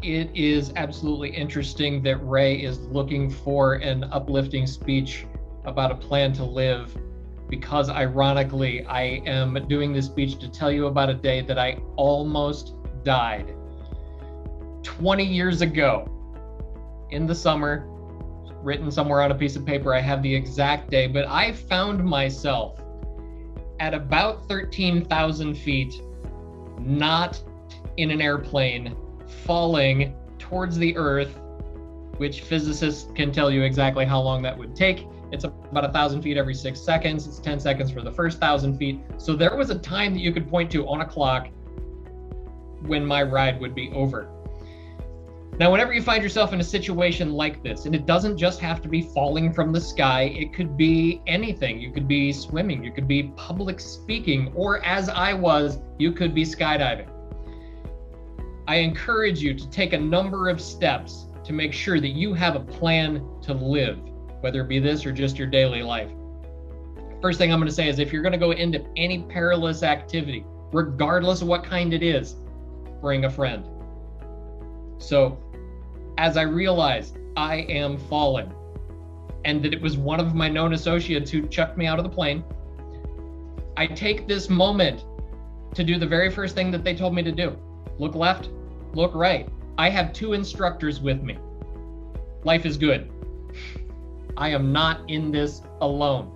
it is absolutely interesting that Ray is looking for an uplifting speech about a plan to live, because ironically, I am doing this speech to tell you about a day that I almost died. 20 years ago, in the summer, written somewhere on a piece of paper, I have the exact day, but I found myself at about 13,000 feet, not in an airplane, falling towards the earth, which physicists can tell you exactly how long that would take. It's about 1,000 feet every 6 seconds. It's 10 seconds for the first 1,000 feet. So there was a time that you could point to on a clock when my ride would be over. Now, whenever you find yourself in a situation like this, and it doesn't just have to be falling from the sky, it could be anything. You could be swimming, you could be public speaking, or as I was, you could be skydiving. I encourage you to take a number of steps to make sure that you have a plan to live, whether it be this or just your daily life. First thing I'm going to say is if you're going to go into any perilous activity, regardless of what kind it is, bring a friend. So as I realized I am falling and that it was one of my known associates who chucked me out of the plane, I take this moment to do the very first thing that they told me to do. Look left, look right. I have 2 instructors with me. Life is good. I am not in this alone.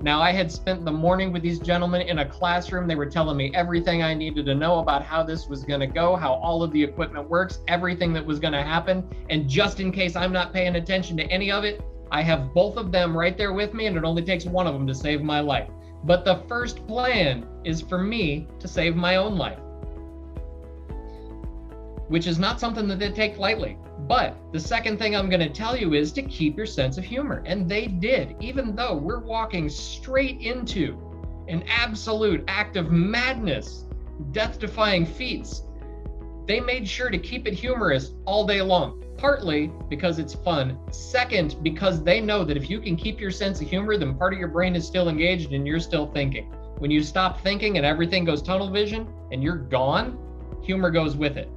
Now, I had spent the morning with these gentlemen in a classroom. They were telling me everything I needed to know about how this was going to go, how all of the equipment works, everything that was going to happen. And just in case I'm not paying attention to any of it, I have both of them right there with me, and it only takes one of them to save my life. But the first plan is for me to save my own life, which is not something that they take lightly. But the second thing I'm going to tell you is to keep your sense of humor. And they did, even though we're walking straight into an absolute act of madness, death-defying feats. They made sure to keep it humorous all day long, partly because it's fun. Second, because they know that if you can keep your sense of humor, then part of your brain is still engaged and you're still thinking. When you stop thinking and everything goes tunnel vision and you're gone, humor goes with it.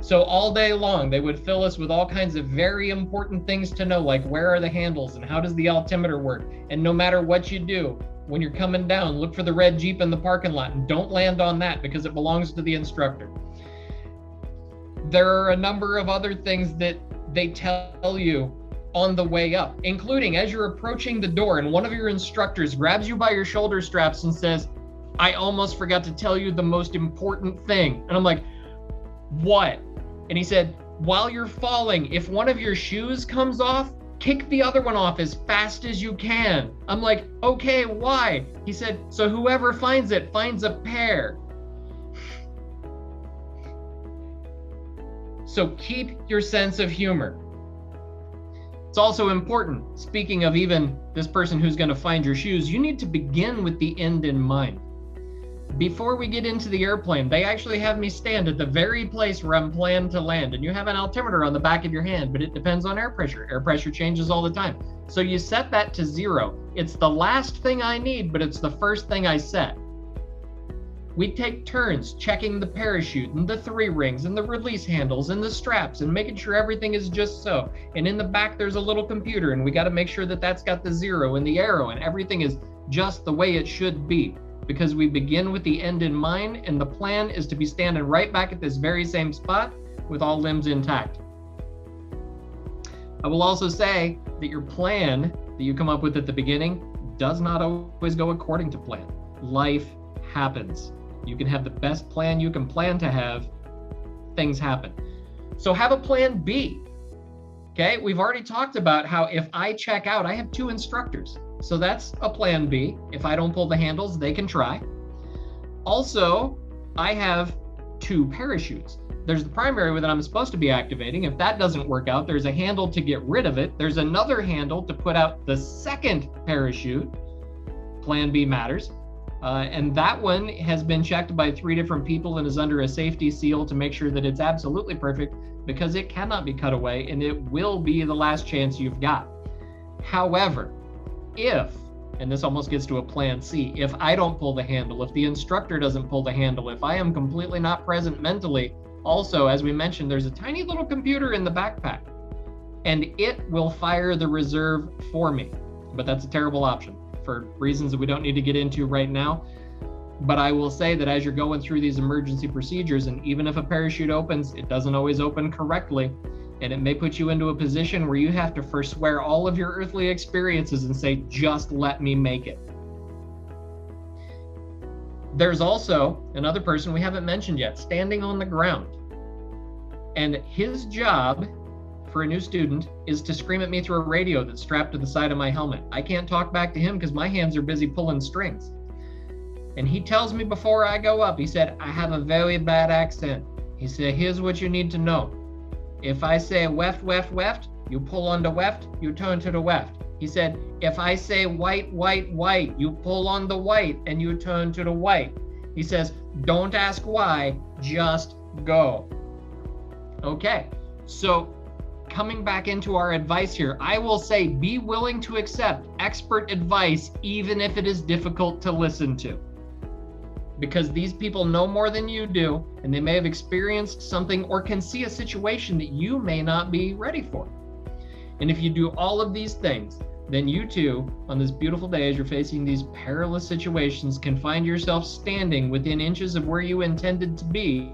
So all day long, they would fill us with all kinds of very important things to know, like where are the handles and how does the altimeter work? And no matter what you do, when you're coming down, look for the red Jeep in the parking lot and don't land on that because it belongs to the instructor. There are a number of other things that they tell you on the way up, including as you're approaching the door and one of your instructors grabs you by your shoulder straps and says, "I almost forgot to tell you the most important thing." And I'm like, "What?" And he said, "While you're falling, if one of your shoes comes off, kick the other one off as fast as you can." I'm like, "Okay, why?" He said, "So whoever finds it finds a pair." So keep your sense of humor. It's also important, speaking of even this person who's going to find your shoes, you need to begin with the end in mind. Before we get into the airplane, they actually have me stand at the very place where I'm planned to land. And you have an altimeter on the back of your hand, but it depends on air pressure. Air pressure changes all the time. So you set that to 0. It's the last thing I need, but it's the first thing I set. We take turns checking the parachute and the 3 rings and the release handles and the straps and making sure everything is just so. And in the back, there's a little computer and we got to make sure that that's got the 0 and the arrow and everything is just the way it should be. Because we begin with the end in mind, and the plan is to be standing right back at this very same spot with all limbs intact. I will also say that your plan that you come up with at the beginning does not always go according to plan. Life happens. You can have the best plan you can plan to have. Things happen. So have a plan B. Okay, we've already talked about how if I check out, I have 2 instructors. So that's a plan B. If I don't pull the handles, they can try. Also, I have 2 parachutes. There's the primary one that I'm supposed to be activating. If that doesn't work out, there's a handle to get rid of it. There's another handle to put out the second parachute. Plan B matters. And that one has been checked by 3 different people and is under a safety seal to make sure that it's absolutely perfect, because it cannot be cut away and it will be the last chance you've got. However, if, and this almost gets to a plan C, if I don't pull the handle, if the instructor doesn't pull the handle, if I am completely not present mentally, Also, as we mentioned, there's a tiny little computer in the backpack, and it will fire the reserve for me. But that's a terrible option for reasons that we don't need to get into right now. But I will say that as you're going through these emergency procedures, and even if a parachute opens, it doesn't always open correctly, and it may put you into a position where you have to forswear all of your earthly experiences and say, just let me make it. There's also another person we haven't mentioned yet, standing on the ground. And his job for a new student is to scream at me through a radio that's strapped to the side of my helmet. I can't talk back to him because my hands are busy pulling strings. And he tells me before I go up, he said, I have a very bad accent. He said, here's what you need to know. If I say weft, weft, weft, you pull on the weft, you turn to the weft. He said, if I say white, white, white, you pull on the white and you turn to the white. He says, don't ask why, just go. Okay, so coming back into our advice here, I will say be willing to accept expert advice even if it is difficult to listen to. Because these people know more than you do, and they may have experienced something or can see a situation that you may not be ready for. And if you do all of these things, then you too, on this beautiful day as you're facing these perilous situations, can find yourself standing within inches of where you intended to be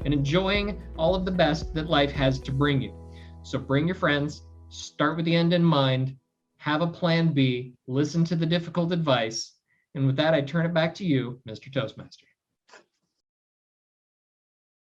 and enjoying all of the best that life has to bring you. So bring your friends, start with the end in mind, have a plan B, listen to the difficult advice. And with that, I turn it back to you, Mr. Toastmaster.